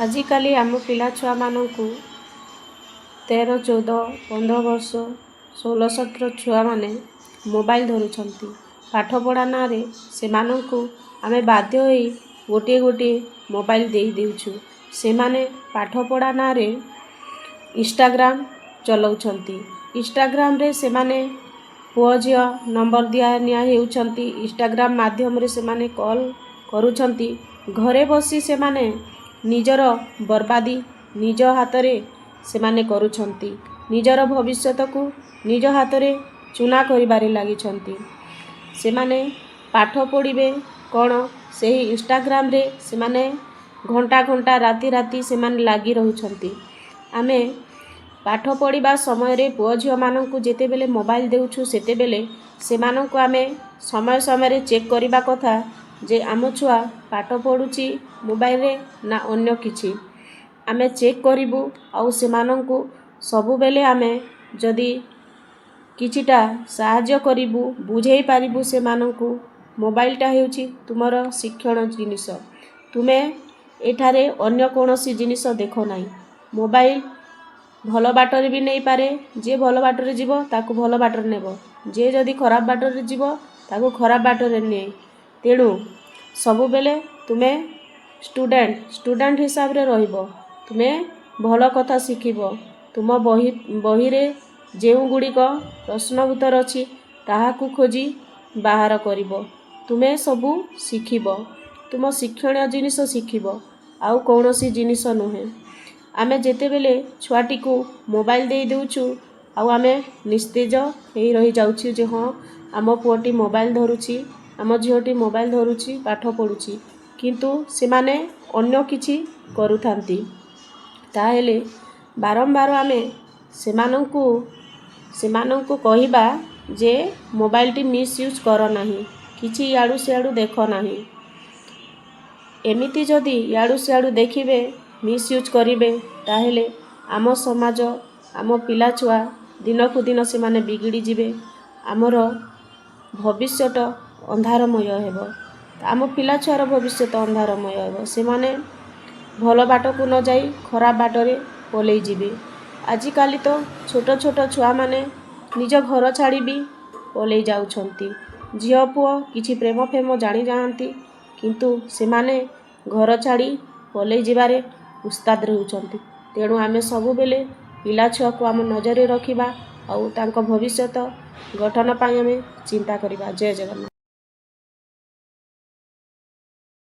आजिकाली आम पिला छुआ मानू 13, 14, 15 वर्ष 16, 17 छुआ माने मोबाइल धरुछंती। पाठपढ़ा ना रे से मानू आमे बाध्य होई गोटे गोटे मोबाइल दे देउछु। से माने पाठपढ़ा ना रे इंस्टाग्राम चलाउछंती। इंस्टाग्राम रे से माने पुओ झियो नंबर दिया निया हेउछंती। इंस्टाग्राम माध्यम रे से माने कॉल करूछंती। घरे बसी से माने निजर बर्बादी निज हाथ रे से माने करूछंती। निजर भविष्यत को निज हाथ रे चुना करिबारे लागिछंती। से माने पाठ पढ़िबे कौन से इंस्टाग्राम रे से माने घंटा घंटा राति राति से माने लागी रहउछंती। आमे पाठ पढ़िबा समय रे पुओ झियो माननकु जेते बेले मोबाइल देउछु सेते बेले से माननकु आमे समय समय रे चेक करिबा कथा जे आम छुआ पाठ पढ़ुची मोबाइल रे ना अन्य किछि। आमे चेक करिबु आउ से माननकु सबु बेले आमे जदि किछिटा साहाय्य करिबु बुझेई पारिबु से माननकु मोबाइलटा हेउची तुमर शिक्षण जिनिस। तुमे एठारे अन्य कोनोसी जिनिस देखो नाही। मोबाइल भल बाटरे भी नहीं पारे। जे भल बाटरे जीवो ताकु भल बाटरे नेबो। जे जदि खराब बाटरे जीवो ताकु खराब बाटरे निए। तेणु सबु बेले तुमे स्टूडेंट हिसाब रे रहिबो। तुमे भल कथा शिखिबो। तुम बही रे जेउ गुड़िक प्रश्न उत्तर अछि ताहाकु खोजी बाहर करिबो। तुमे सबु शिखिबो। तुम शिक्षण जिनिस शिखिबो आउ कौनसी जिनिस नुहे। आमे जेते बेले छुआटी को मोबाइल दे देउछु आउ आमे निस्तेज हेई रही जाउछि जे हां आम पुओटी मोबाइल धरुछि आम झियोटी मोबाइल धरुछि पाठ पढुछि। किंतु से माने अन्य किछि करूथांती। ताहेले बारंबार आमे सेमानंकु कहिबा जे मोबाइल टी मिस यूज कर नाही। किछि याडू सियाडू देखो नाही। एमिति जदि याडू सियाडू देखिबे मिस यूज करिबे ताहेले आम समाज आम पिला छुआ दिन को दिन से माने बिगिड़ी जिबे। आमर भविष्यत अंधारमय हेबो। आम पिला छुआर भविष्यत अंधारमय हेबो। से माने भल बाट को न जाई खराब बाटरे पलई जिबे। आजिकाली तो छोट छोट छुआ माने निज घर छाड़ी भी पलई जाउछंती। झियो पुओ किछि प्रेम फेम जानी जाहांती किंतु से माने घर छाड़ी पलई जिबारे उस्ताद रहउछंती। तेणु आमे सबु बेले पिला छुआ को आम नजर रखिबा आउ तांको भविष्यत गठन पाई आमे चिंता करिबा। जय जगन्नाथ।